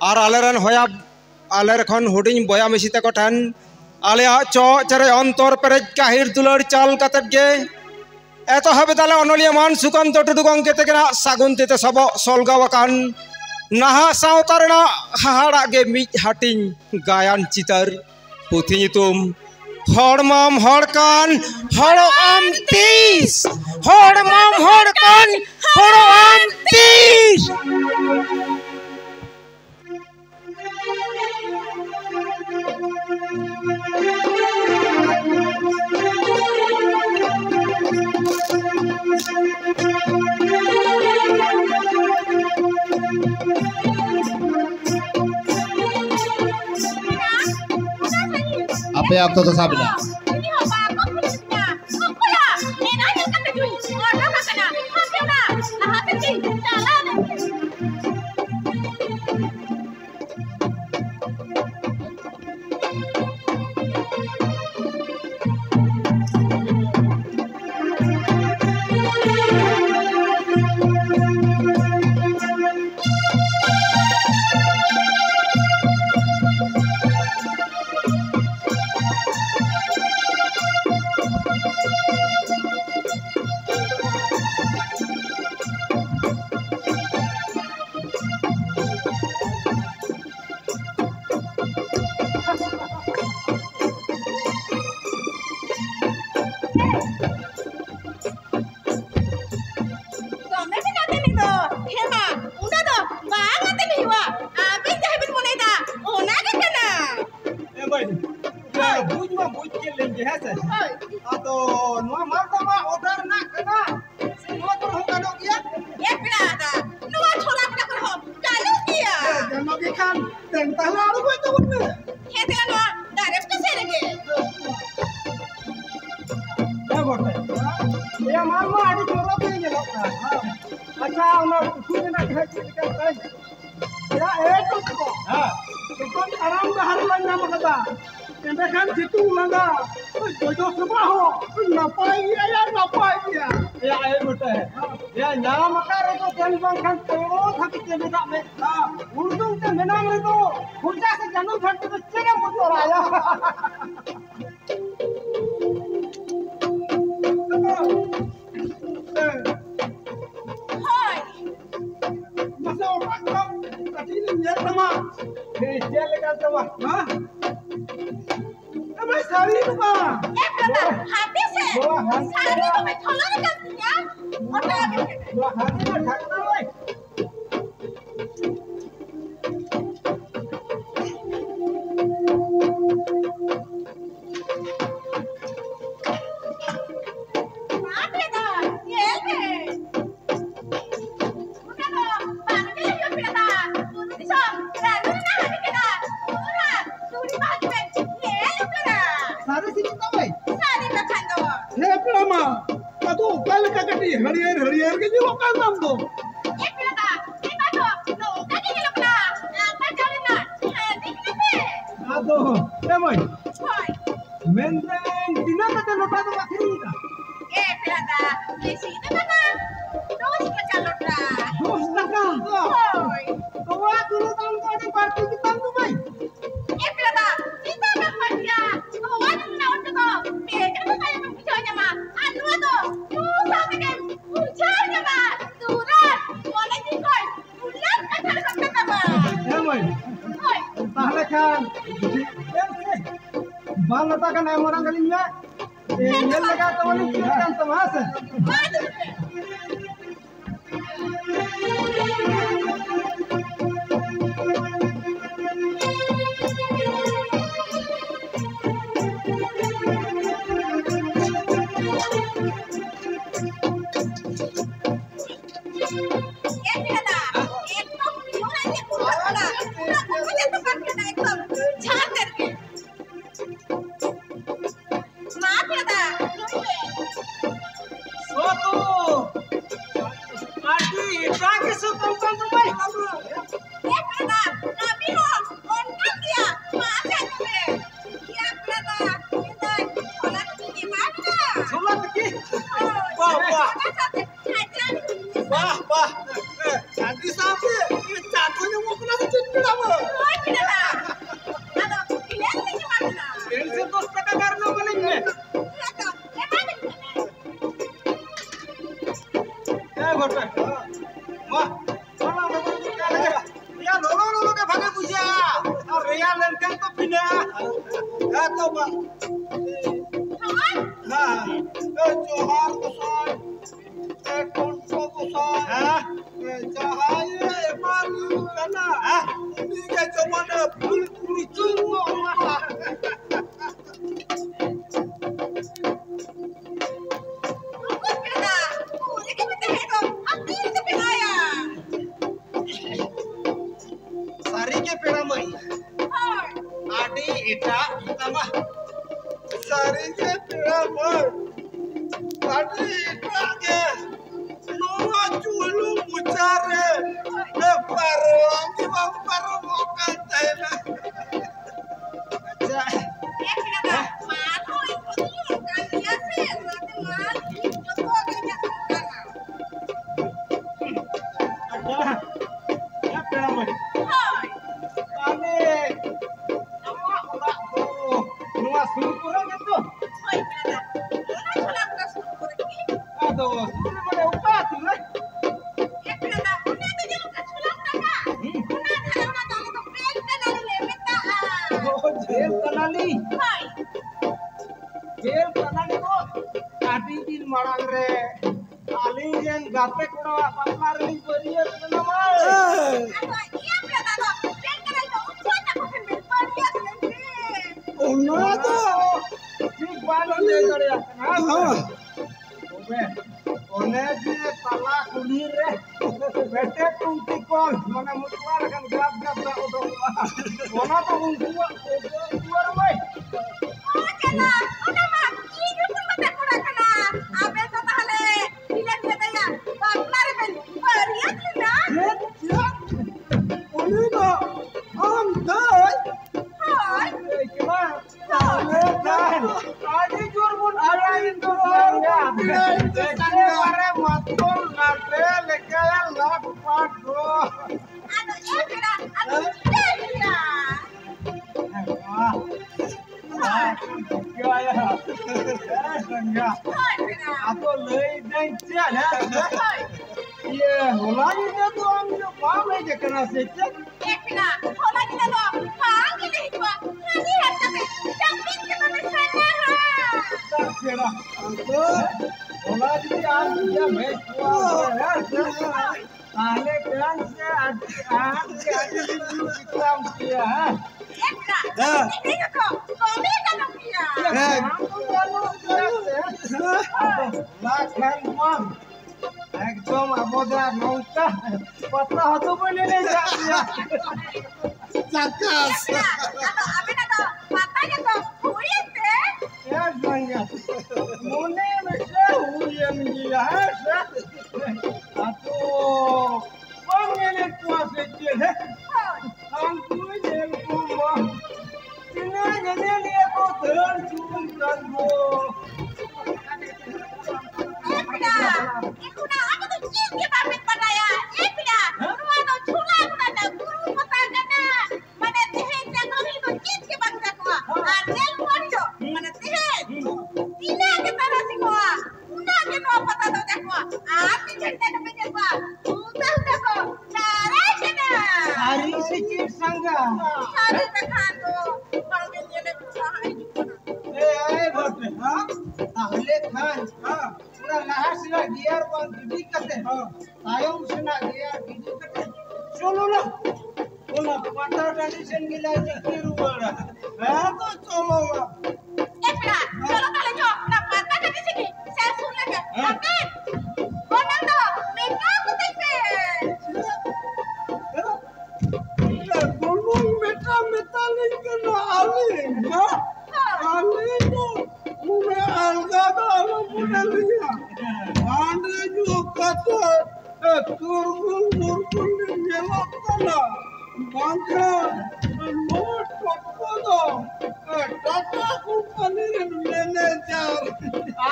और आलेरन होया आलेर खन हुडिंग बया मिसी तको ठन आलेया चो चरे अंतर पेरेज काहिर दुलर चाल कतत गे एतो हबे दाले अनलिया मान सुकांत टुडु गंके तेकना सागुन तेते सब सलगावाकान नाहा सावतारना हाहाड़ा गे मिज हाटिंग गायन चितर पुथि नितुम हड़माम हड़कान हड़ो आम तीस हड़माम हड़कान हड़ो आम तीस apa yang kau sabi na? Wah, wah, nanti sampai ini jatuhnya mau kena peda mo. Oi, peda. Ano, ilan din yung ano na? 110 টাকা কারণ বলেন না Ito, emang এ ঘটে মা মালা লোক কালে ইয়া লোলো লোলো কে ভাগে বুঝা আর রিয়া লেনকেন তো বিনা এ তো মা Kawan? হ্যাঁ এ জোহার গোসাই এ কোনসো গোসাই হ্যাঁ এ জাহাই এবার না হ্যাঁ উনি কে জমানে ফুল কুড়িচু Ako, peda. Uli ka pita ito. Ang tingin sa pinaya. সারি কে পেড়ামই Hoy. আডি এটা তামা সারি কে পেড়ামই আডি এটা কে নোয়া চুলু মুচারে এ পারো আমি বাপারো মকান তাইনা আচ্ছা Eh, peda. Mato, ito yung kanya sih. Berarti mal, ito ko kanya sa kana. আচ্ছা ya পেড়ামই Hoy. আমি আমা ওরা তো নোয়া শুরু করে কিন্তু Hoy, peda. Una sola cosa por aquí. আদো শুরু মানে উপা তুলে Eh, peda. Una to yung kasulang taka. Una kaya una to ito peda na limita. জেল কানালি Hoy. জেল কানালি তো কাটি দিন মারাং রে আলি যেন গাতে কোড়া বাপলার লি করিয়ে না মা Ano, iya peda to. Peda na ito. Upo na ko pin pariya sila. ওনা তো ঠিক বানো লে করে না ওবে ওনে যে তালা খুলি রে বেটে টুটি কোন মানে মুতলার খান গাব গাব দা ওটো ওনা তো উনকুয়া ওর ভাই Oh, kena. Una ma. Ini pun mata kura kena. Abe to tahale. Bilang dia tanya. Baklar ben. Pariya sila. উনি তো আম দাই Hoy. কিবা তাহলে দান আজি জোরবুন আড়াই তো একেবারে মাতল নাটে লেখা লাখ পাঠ গো Ano, iya peda. Ano, iya peda. संगा Hoy, peda. आपको ले दें चल Hoy. ये होला ये तो हम जो काम है जकरा से चल Eh, peda. Hola kita to. Panggil ito. Nani hatta me. Jamin kita me sana ha. तेरा तो होला जी आज ये मैं हुआ है आले कान से आज के काम किया है Eh, peda. Ini ko. Kami ka na pia. লাখান একদম আবদা নৌকা কথা হতো বলে রে Zakas. Peda. Ano, abe na to. Patay na to. Huyente. মনে মেশে হুইয়েন গিয়া আতো কমেনে কুয়াশে চলে Hoy. हम तुझे जेल को तिने गने लिए को धर चूम कर दो Eh, peda. Iku na ako to chip ke pamit padaya. Eh, peda. Ruwa to chula ko na da guru pataga na. Mana tihen jang kami to chip ke bangsa ko. Arel ko rio. Mana tihen. Tila ke tara si ko. Una ke no pata to ja ko. Aati jhande na me ko. Uta uta ko. Sare ke na. सारी से चिर संगा Sare ta khan to. Panggil ye le sahai ko na. ए आए बटे हां ताहले खान हां पूरा लाहसिला गियर पर गिडी कते हां आयम सुना गियर गिडी कते चलो ना बोला पाटा ट्रेडिशन गिला जे किरु बड़ा हां तो चलो ना Eh, peda. Chalo kale jo. Na pata ka di sini. Saya sunan ka. Tapi. Konang do. Meka ko tepe. बोलूं बेटा मिताली के ना आली ना आली तो मुझे अलगा तो मुझे लिया आने जो कतो तुरगुल मुरगुल ने लगता बांका नोट टपको दो टाटा कंपनी रे मैनेजर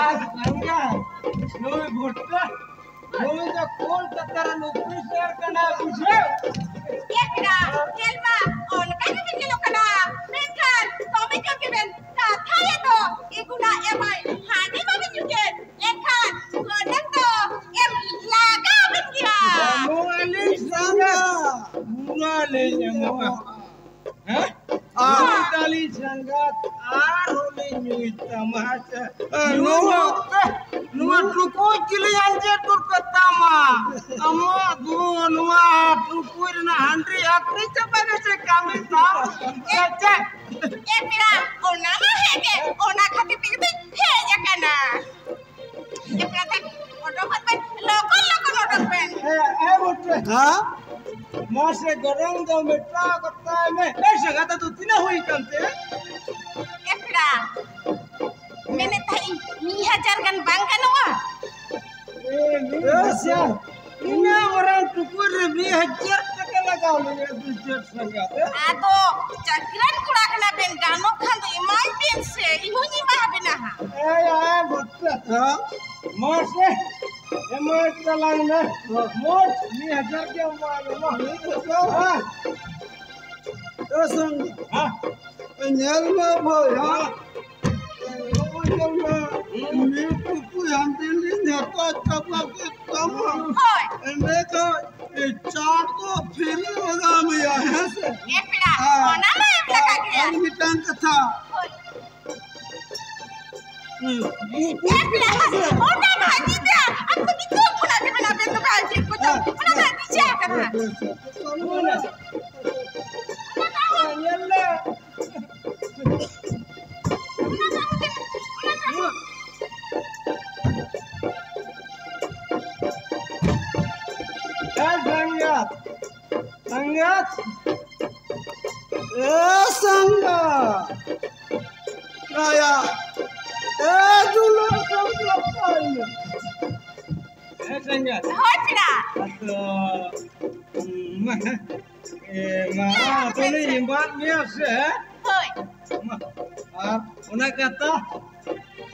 आज संगा नोय भुट्टा नोय जो कोलकाता रा नौकरी शेयर करना बुझे Eh, peda. Jelma Tali sangat aruli nyui tamaca. Nuwa tuku kili anje tur pertama. Amma nuwa tuku na handri akri coba se kami tahu. Cece. Pira, ona mah hege, ona khati pikir heja kana. Pira tak odot ben, lokal odot ben. Bote. हाँ मासे गरम दो मिट्टा करता है मैं ऐसा कहता तू तीना हुई कंते Pira, मैंने थाई 2000 kan bangkan wa. ऐसा इन्हें orang tukur 2000 टका लगाओ ले दूसर संगत Ado, cakran kura kena ben gano kan tu imai ben se, ibu ni mah benaha. बोते हाँ मासे एमर चलान में मोट 2000 के मारो हाँ तो संग हाँ nyel ma boy ha me ku handili nyata tapa ke tama Hoi, ende ka चार तो फिर लगा में है से Pira, ona mah Pira kagak. आदमी टांग का था Hoi. Pira, ona mah kita. Aku itu pula benar ben tu kaji ku tu. Ona mah dia kana. nyelle संगत संगत संगत आया dulu संगत संगत Hoi Pira. mah tuli imbat biasa Hoi. una kata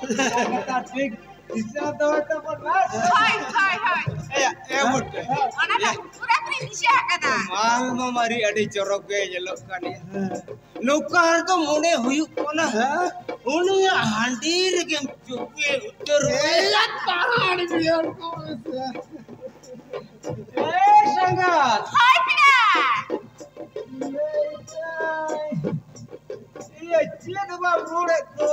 kata tik bisa tu tu benar Hoi. bote Ona mah pura dia kana. माल मारी अड़ी चरक के जलो कानी नौकार तो मोने हुयु कोना उनी हांडीर के चुपे उतर या पहाड़ बियर को ए संगत Hoi Pira. ये चेन बा रोड़े तो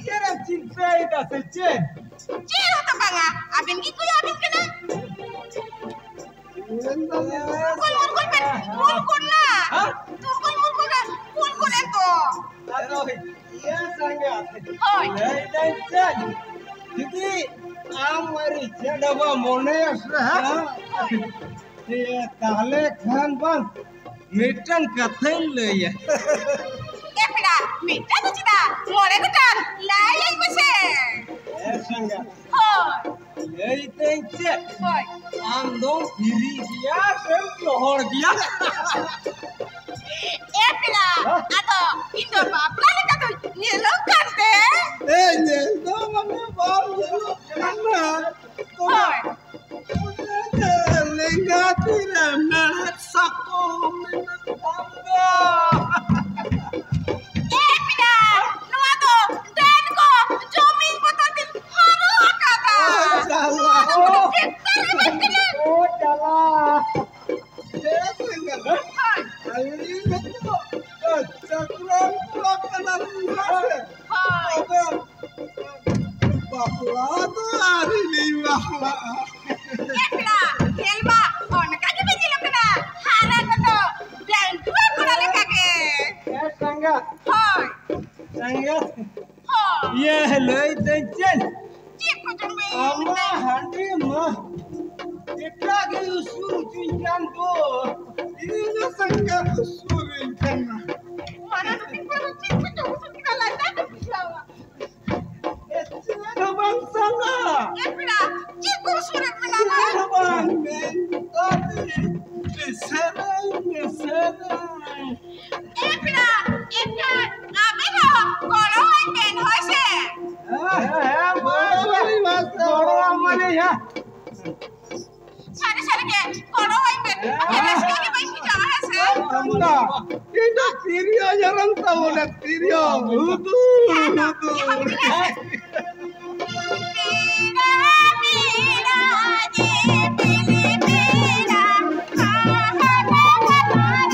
केरा चिंता इदा से chain Ciro tu banga. Abin gitu ya abin kana. Murkul ben. Murkul na. Murkul na. Murkul ento. अरे ये संगत Hoi. नहीं चेन दीदी हमारी चेडवा मोने ये ताले खान बन मिटन कथन ले ये Pira, minta tu cina. More kutan. Lain bese. संगत Hoi. ये तेंचे Hoi. हम दो फिरी गया सब जोहर गया Pira. Ado, Indo bapla ni kata ni lokan te. ए ये दो मने बाल ये लो करना Hoi. लेंगा तेरा मेरे सको में तंगा Pira. Nuwa tu. Dan ko. Jomin potatin. Haru kata. चला ओ चला ये संगत Hoi. अरे तो चक्रम ब्लॉक करना है Hoi. बापला तो आरी नहीं बापला Pira. Helma. Ona kaki biji lo kena. Hara kata. Dan dua kena le kaki. ये संगत Hoi. संगत Hoi. ये ले तेंचन Cip ko jomin. अम्मा हंडी मां इतना के सुर चुंजान तो ini संगत सुर करना Mana tu tinggal cip ko jomin kita lada tu bisawa. इतना बंग संगा Pira. Cip ko surat menama. इतना बंग में मिसरा Pira. Ika. Abeno. Koro hoi ben hoi se. बड़ा मने है Sari ke. Koro hoi ben. Ada sekali baik bicara hai se. अंदा ini tirio jalan tahu lihat tirio hudu Pira. Pira. Je pili pira. Ha ha ha ha.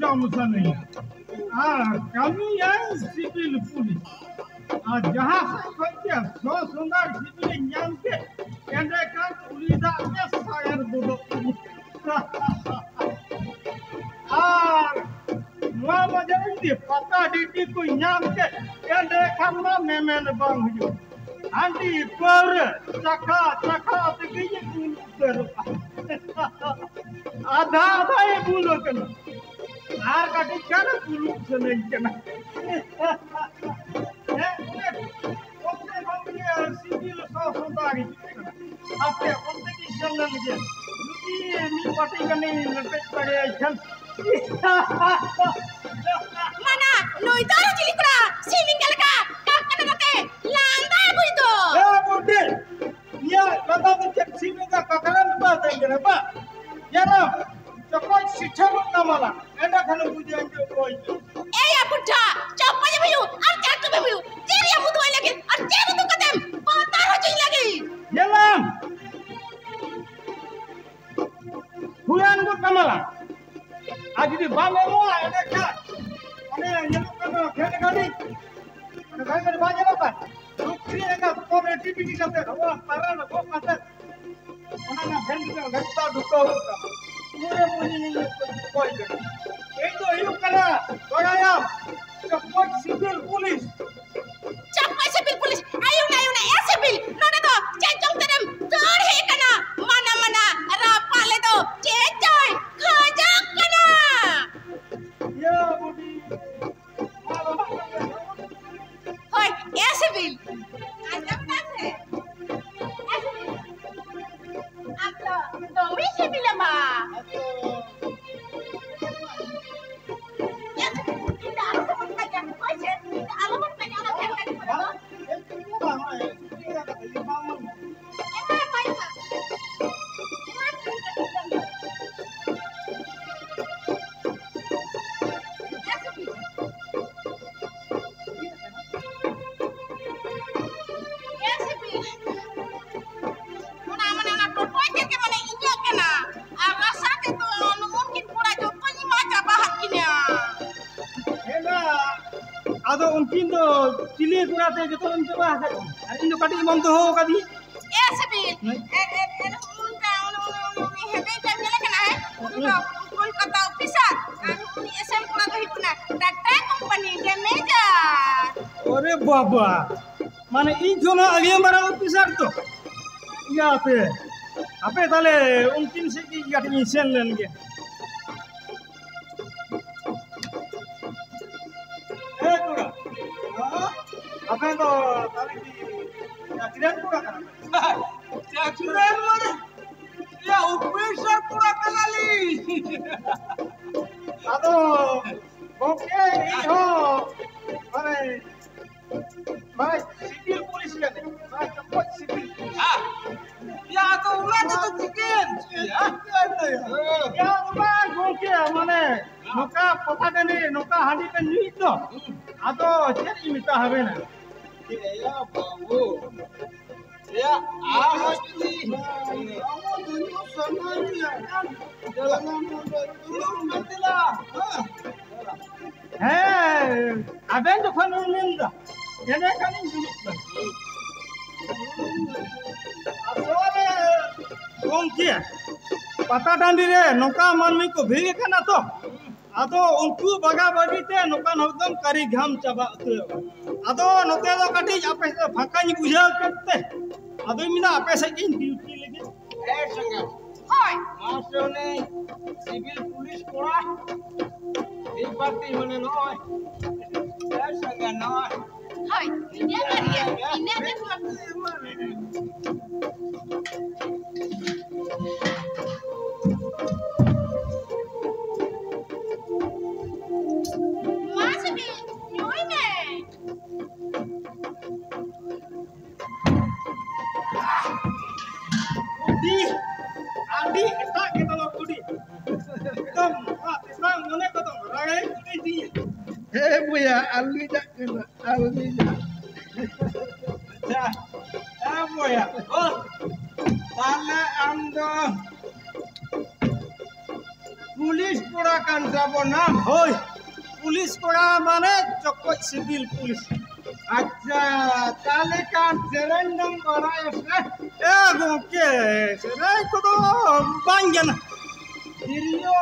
जम सनैया कमी है civil police जहाँ से खोजे सो सुंदर सिविल नाम के एंडे का पुलिस के सायर बोलो नवा मजन दी पता ड्यूटी को नाम के एंडे खाना मेमेन बंग जो आंटी पर चखा चखा ते गई कुल आधा आधा ये बोलो कना आर काटी कर बुलू से नहीं कना ओके बंदी सिविल सो सुंदर आपे कंपटीशन लगे लुकी मी पार्टी कने लटक पड़े छन mana noi taruh cilik kura sininggal ka kakak nate landa buito bude ya landa cek sini ka kakaran ba tai gena ba ya na चकोई शिक्षा ना मला एंडा खाने बुझे अंजे कोई ए या बुढ़ा चप्पा जे भयू और चाटू में भयू तेरी मुंह धोए लगे और तेरे तो कदम पता हो जाई लगी येलाम हुयान को कमला आज दी बामे मो एंडा का अने येलो का खेत गाड़ी अने भाई कर बाजे ना दुखरी का कॉमेडी करते हो तारा ना को काते ओना ना भेंड का घटता दुखो पूरे मुझे नहीं कोई नहीं तो ये करा बगाया चप्पट सिविल पुलिस चप्पा सिविल पुलिस आयु ना ए सिविल ना तो चेचों तदम जोर है कना mana mana rapa le तो चेचोय खाजा कना ये बुढ़ी होय ए सिविल आजम ना से अब तो मी सिविल मा आदो उनकिन तो चिली कुराते जो तो उनके बाहर है इन कटी मन तो हो कभी ऐसे भी उनका उन्होंने हेबे टाइम लेके ना है उनका कोलकाता ऑफिसर उन्होंने एसएम पूरा तो हिपना टाटा कंपनी डैमेजर अरे बाबा माने इन जोना आगे मारा ऑफिसर तो या पे आपे ताले उनकिन से की गाड़ी सेन लेंगे ए कुड़ा आपे तो ताले की एक्सीडेंट कुड़ा करना एक्सीडेंट माने या ऑफिसर कुड़ा कलाली आदो ओके ई हो माने भाई सिविल पुलिस लेने भाई चप्पट सिविल या तो उला तो चिकन या उला गोके माने नोका पता देने नोका हांडी पे नी तो आदो चेक मिटा हबे ना या बाबू या आ हस्ती हमो दुनिया सन्नानिया जलना दुलुम मतला है अबेन तो खन निंदा एने कनी दुलुम असोले गोंके पता डांडी रे नोका मानमी को भीगे कना तो आदो उनको बगा बगीते नोका नोदम करी घाम चाबा आदो नोते दो कटी आपे फाका नी बुझा करते आदो मिना आपे से इन ड्यूटी लगे ए संगा होय मास्टर ने सिविल पुलिस कोड़ा एक पार्टी मने नय ए संगा नय होय इने करिए इने के masih di nyuine दी आदि एटा के तलो कुडी एकदम एकदम मने को तो रागे कुडी दी हे बुया आलू जा आलू जा अच्छा ए बोया ओ ताले आम दो पुलिस पुलिस कोड़ा कान जाबो नाम होय पुलिस कोड़ा माने चक्को सिविल पुलिस अच्छा ताले कान सेरेंडम बड़ाय से ए गोके रे को तो बांगन हिरियो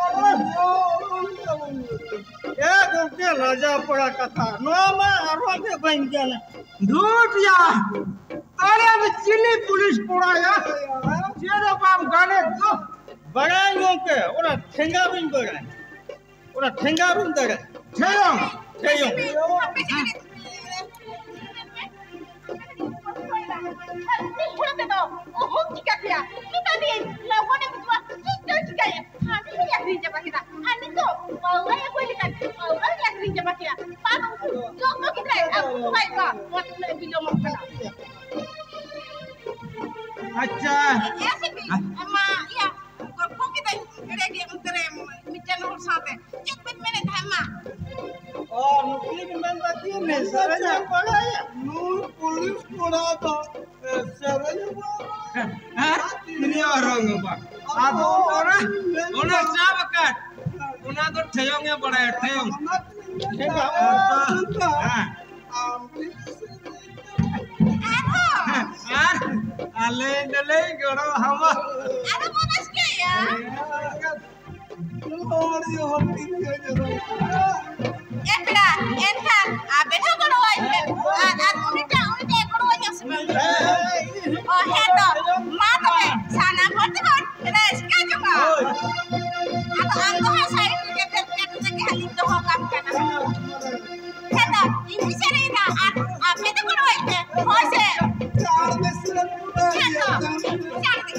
ए गोके राजा पड़ा कथा नो में आरोगे बांगन झूठ या अरे अब चिली पुलिस कोड़ा या जेरो बाम गाने तो बड़ा गोके ओरा ठेंगा बिन बड़ा ओरा ठेंगा बिन दगा ठेयो ठेयो अच्छा और नुकली में बंद बाकी है सरजा पड़ा है नूर पुलिस कोड़ा तो सेरेंडम हां दुनिया रंग बा आदो ओना चाब काट ओना तो ठेयोंगे बड़ा ठेयोंग हां आले डले गड़ो हम अरे मनस के यार Espera, entra, a beto kono wa ile. Unita kono wa nyasme. Oh heto, mata me, sana bote kon, ila iska juga. Ato angko ha side ke ke halin to ho kam kana. Heto, ini sere na a beto kono wa ile. Ho se. Heto, sare.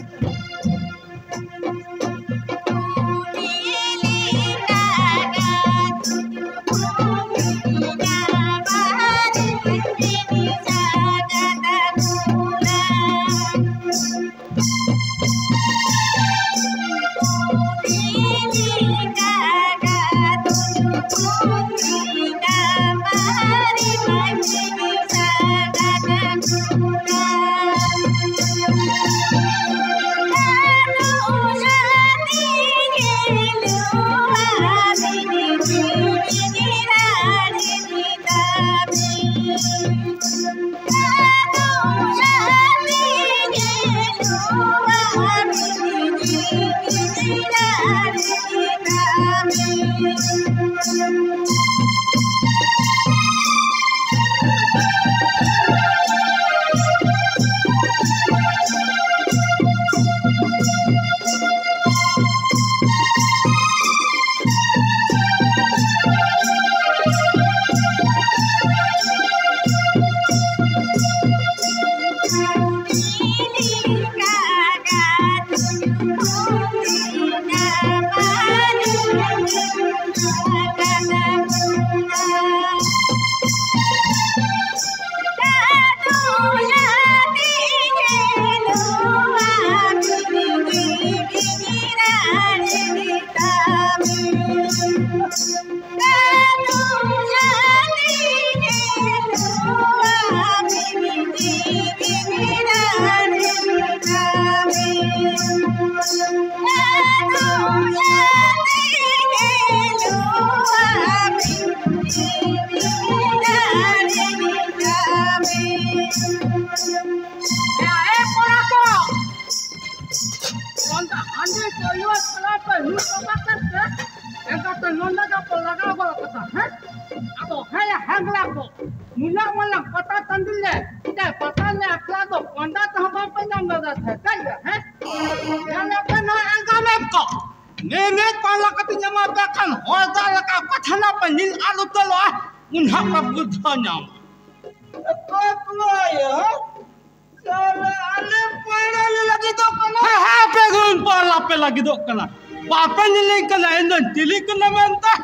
lagi dok kena. Apa ni kena endan tili kena menta.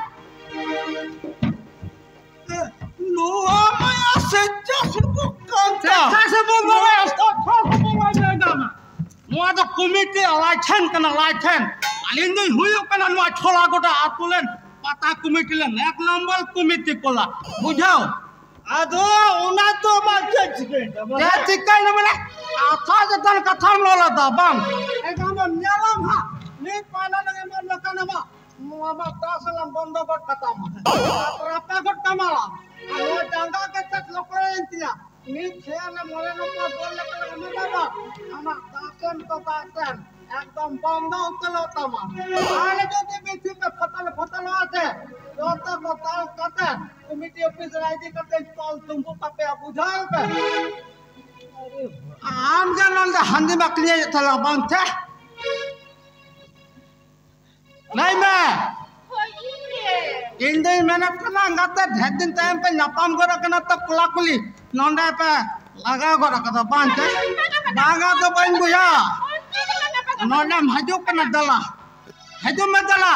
Lu apa ya sejak sebut kanta. Sejak sebut mana? Sejak sebut mana agama. Mu ada komite lachan kena lachan. Alin ni huyu kena nu chola goda atulen. Pata komite len ek number komite kola. Bujhao. Ado una to macam chicken. Ya chicken mana? Apa jatan katham lola da bang. Agama nyalam ha. Ni pala lagi mana kana ma. Muhammad Tasalam bondo got katama. Rapa got tamala. Alo janga ketat lokorentia. Ni khana moreno ko bolle kala mama. Ama tasen to tasen. একদম বন্ধ উতলো তামা আর যদি মিছিতে ফতল আছে যত কথা কথা committee office ID করতে call তুমকো পাপে বুঝাও কে আম জানন হান্দি বাকলিয়ে থালা বানতে নাই মে ইন্দে মেনে কনা গাতে ঢেদিন টাইম पे নাপাম করা কেন তো কুলাকুলি নন্ডা पे লাগা করা কথা বানতে বাঙা তো বাইন বুঝা Nonam haju kena dala, haju madala.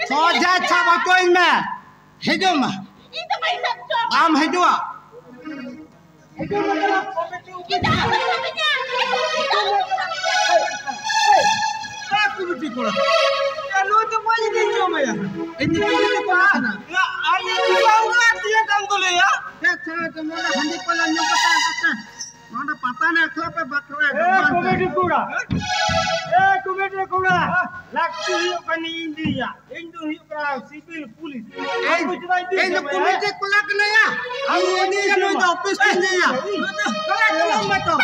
Soja caba koin me, haju ma. Itu macam tu. Am haju a. Kita apa namanya? Aku beti kora. Kalau tu boleh dijom ya. Ini boleh kora. Ya, ayat itu orang dia kan boleh ya. Ya, saya tu mana handi pala nyokata kata. Mana pata ne akla pe bakra. Comedy kora. Comedy kora. Lakti hiu kan India. Indo hiu kan civil police. Ini comedy kora kena ya. Aku ini kan office ni ya. Kala kalam betul.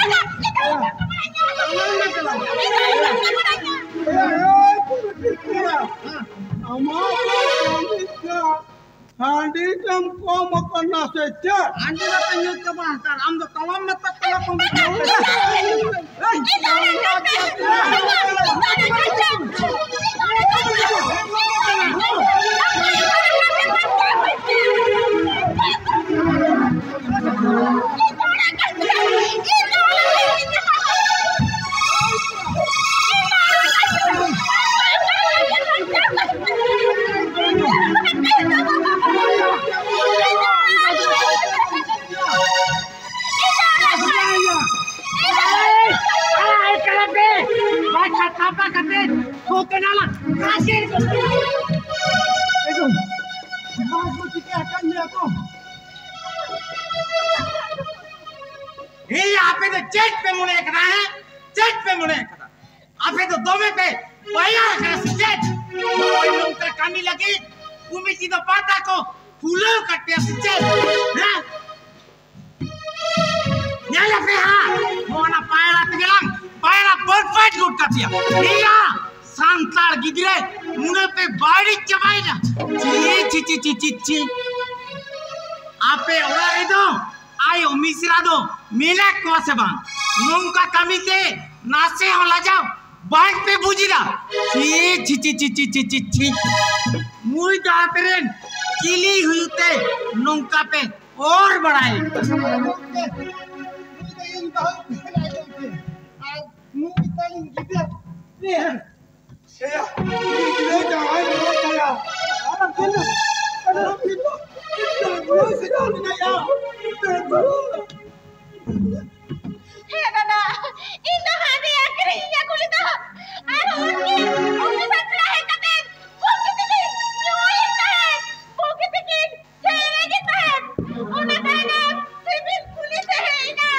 Andi kam ko makanna se cha andi na tanyo ka ba kan am do kalam mat kala ko चेट पे मुने करा है चेट पे मुने करा आपे तो दोमे पे पाया करा चेट कोई लोग का कमी लगी कुमिटी तो पाता को फूलो कटे चेट हां न्याला पे हां मोना पायला तगलां पायला परफेक्ट गुड कटिया iya santar gidire मुने पे बाड़ी चबाई ना ची आपे ओरा एदो ayo misirado milak ko se bang nongka kami te nase hola jao baik pe bujira chi mui da peren chili huyute nongka pe और बढ़ाए Hei Nana, itu hari akhirnya kulit dah. Aku sangat hebat. Bukit ini, nyuai tahan. Bukit ini, cewek tahan. Orang mana sipil polis ini.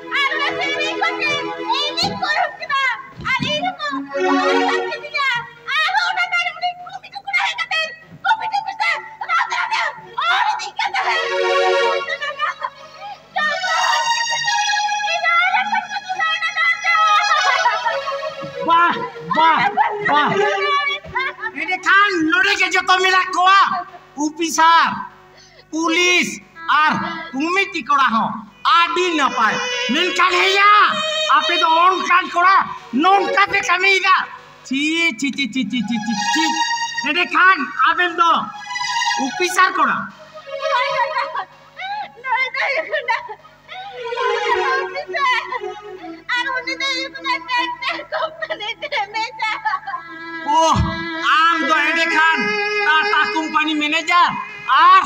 Aku sipil polis ini korup kita. Ada itu kok. Orang dia. Aku udah tahu ini bukit itu kurang hebat. Bukit itu bisa. Rada. Orang ini kata. वाह वाह वाह ini kan lori ke joto mila koa upisar pulis ar kumiti kora ho adi napai menkan heya ape do on kan kora non kape kami ida chi ini kan aben do upisar kora Oh, am do ede khan Tata company manager ar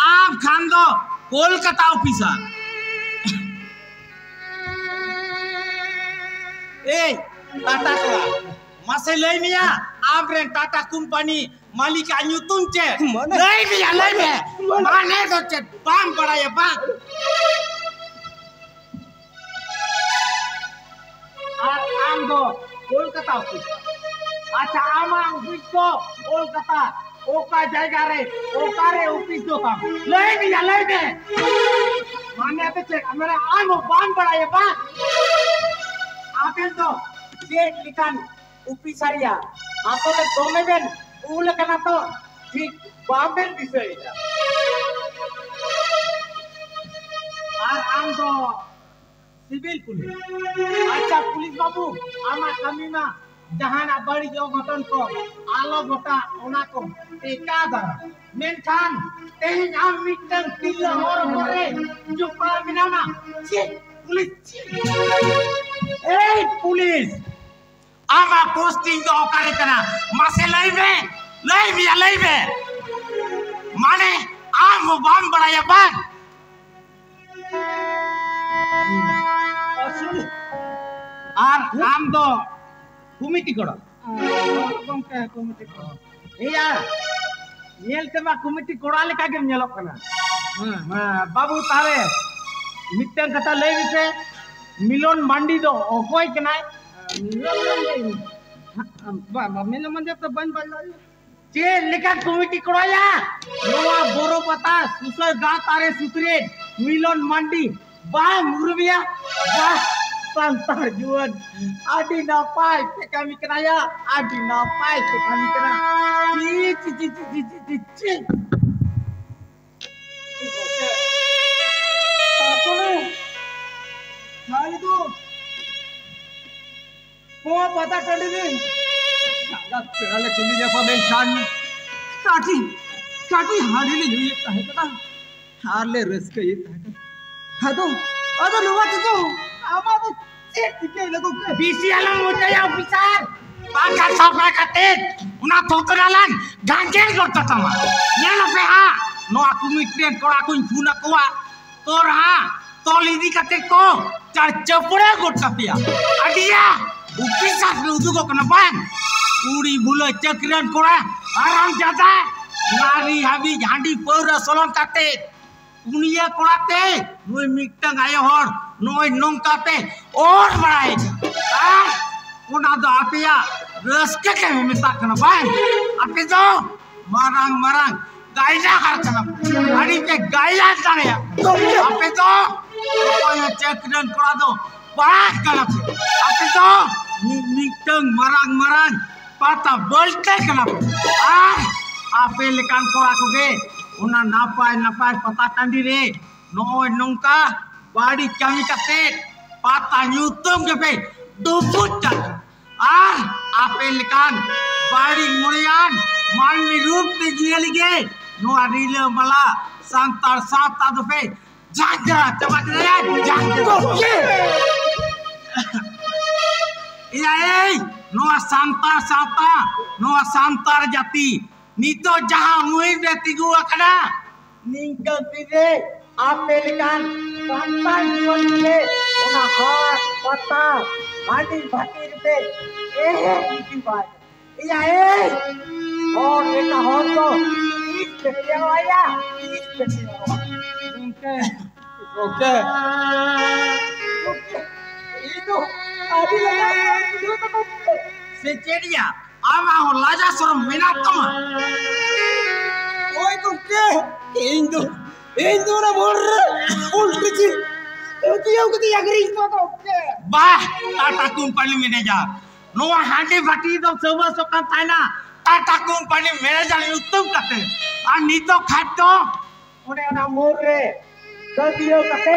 am khan do Kolkata officer. Hey, Tata kora mase lei mia am ren Tata company malika nyutun che lei mia mane do che bam pada ya bang ar am do Kolkata officer. Acha amang office ko Kolkata ओका जायगा रे ओकारे office दो था लई में माने पे check मेरा आम बान बड़ा ये बा आपेल तो चेक लिखान ऑफिस आरिया आपो ले तोमे बेन उ लेकना तो ठीक बाबेल विषय আর আম তো সিভিল পুলিশ আচ্ছা পুলিশ বাবু আমার কামিমা জাহানা বাড়ি অঘটন কো আলো গোটা ওনা কো টেকা দাঁড়া মেনখান তেহিন আম মিটন তিল্লা হর হরে জুপা মিনানা ছি পুলিশ এই পুলিশ আমা পোস্টিং তো অকারে করা মাসে লইবে মানে আম বাম বড়ায়া বান আর আম তো কমিটি করো গমকে কমিটি করো এইয়া নেলতে বা কমিটি কোড়া লেখা গেম নেলক কানা বাবু তারে মিটন কথা লই বিতে মিলন মান্ডি দো অকয় কনাই মিলন মান্ডি তো বন বন যে লেখা কমিটি কোড়ায়া নোয়া বড় পাতা সুসর গা তারে সুতরে মিলন মান্ডি বা মুরবিয়া বা santar juan adi napai ke kami kenaya adi napai ke kami kena ci apa ni hari tu kau pata kali ni sangat perale kulinya pamen kan kati hari ni juye kahe kata harle reske ye kahe hado ada luar tu আমাদের check দিকে লাগো BC Alam মোটায়া officer বাকা সফা কাটে উনা থোতরালান গাঙ্গেল করতা তামা নেলা pay হা no আকুমি train করা কুই ফুনা কোয়া তোর হা তলিদি কাটে কো চার চপড়ে গোটা পিয়া আডিয়া অফিসার উদুগো কনা বান উড়ি বুলে চক্রন করা আরাম জাদা নারী হাবি ঝাঁডি পৌরা সলন কাটে উনিয়া কোড়াতে নই মিটটা গায়ে হর নই নংকাতে और बढ़ाए उना दो आपिया रस्के के में मिता कना बाय आपे दो मारंग गाइला कर कना गाड़ी पे गाइला जाने आपे दो कोई चेकरन करा दो बड़ा कना आपे दो मिटंग मारंग पाता बोलते कना आपे लेकान करा कोगे उना नापाय पता कांडी रे नोय नंका बाड़ी कमी काते पाता nyutum ke duput tak ape likan bari murian malmi rup te gilige no adile mala santar sata dope jaga cepat ya jaga iya no santar jati nito jaha muin de tigu akada ningkal pide ape likan santar jual una har pata mati bhatir pe iki baat iya और बेटा और तो इस पे आया okay itu adi lagi sejedia ama ho laja sor minat tama oi tu ke indo na bol ulti ji Tiaw kiti agri to ke bah Tata company manager no handi bati do sewa sokan taina Tata company manager utum kate ar nito khatto ore na morre gadiyo kate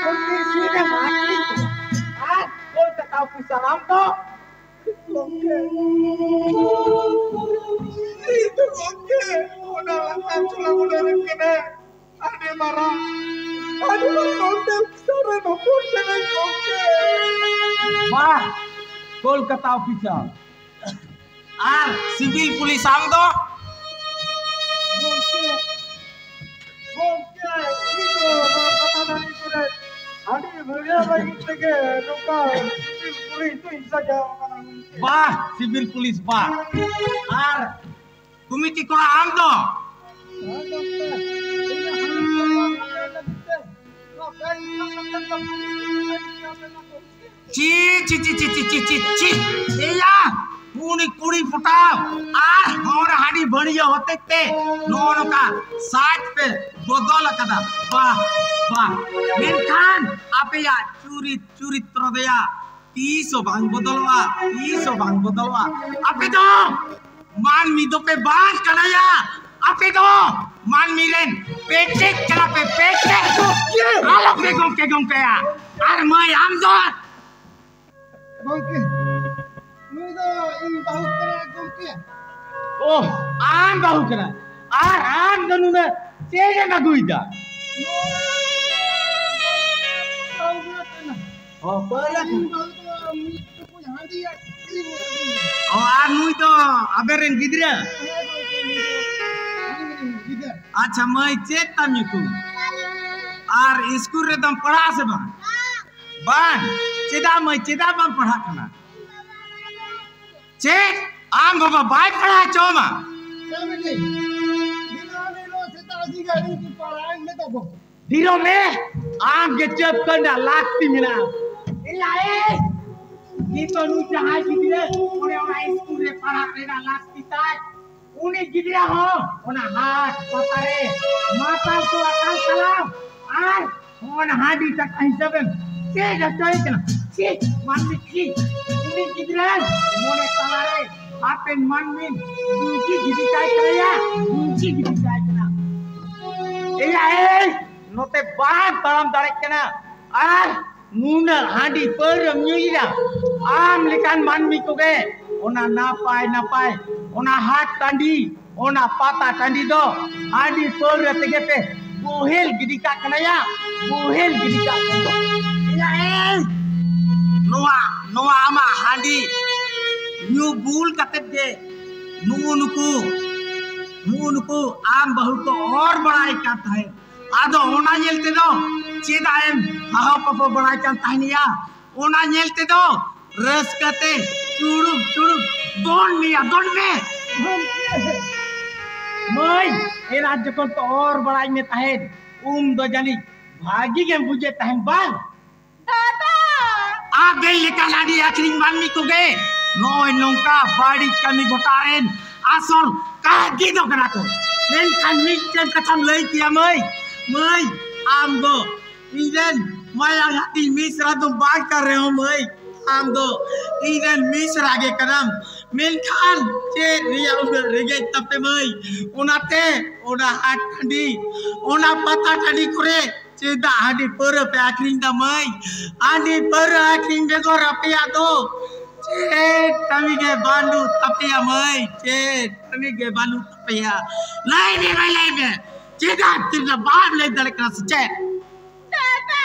unti sine mati ar kolkata office aram to itu oke ona langkah chula boleh kene ade marah aduh konde sare no konde oke bah kolkata office R civil police আম তো বাহ civil police বাহ আর committee করা আম তো চি চি চি চি চি চি চি এয়া उनी कुड़ी फुटाव are हमारा हाड़ी बढ़िया होते ते नोनो का साथ पे बदल कदा वाह वाह मेनखान आपे या चूरी चूरी त्रोदया 300 भांग बदलवा आपे तो मान मी दो पे बांध कनाया आपे तो मान मिरेन पेटे चला पे पेटे आलो पे गोंके या आर मैं आम दो Gongke. Nui do in bahu kena gongke. Oh, am bahu kena. Ar am danu na teje na guida. Oh, pala. Oh, ar nui to aberen gidra. अच्छा मैं चेक तमी को आर स्कूल रे दम पढ़ा से बान चेदा बम पढ़ा कना चेक आम बाबा बाय पढ़ा चोमा धीरो में आम के चप करना लागती मिला इला ए ये तो नु चाहे किदे ओरे ओना स्कूल रे पढ़ा केना लागती ताय उनी गिदिया हो ओना हाथ पतारे माता को अकाल कलाम आर ओना हाडी तक हिसाबन के जतई कना के मानमी की उनी गिदिया मोने कलारे आपन मानमी उनकी गिदी काय करया उनकी गिदी काय कना एला ए नोते बात तळम दाड़े कना आर नुना हाडी पर म्यूजिरा आम लिकान मानमी को गे ओना ना पाए ओना हाथ टांडी ओना पाता टांडी दो हाडी पर तेगे पे बोहेल गिदिका कनाया बोहेल गिदिका या ए नोआ आमा हाडी न्यू बुल कते दे नुनुको आम बहु को और बड़ाई करता है आदो ओना येलते दो चेदाएम हाहो पपो बड़ाई करता है निया ओना येलते दो रस कते चुड़ुब दोन में मैं ए राज्य को तो और बड़ाई में ताहे दो जानी भागी के बुझे ताहे बाल दादा आ गई लेकर लाडी आखिरी माननी को गए नोय नौका बाड़ी कमी घोटारेन आसल का गिदो कना को मेन कानी चन कथम लई किया मैं आम गो इजन मैं आती मिश्रा तो बात कर रहे हो मैं आम गो इजन मिश्रा के कदम मेन खान चे रिया उधर रिगे तपे मैं ओनाते ओना हाथ ठंडी ओना पता ठंडी करे चेदा हाडी पर पे आखिरी दा मैं आडी पर आखिरी बे को रपिया दो चे तमी के बालू तपिया मैं चे तमी के बालू तपिया लाई में चेदा तिरना बाप ले दड़कना से चे दादा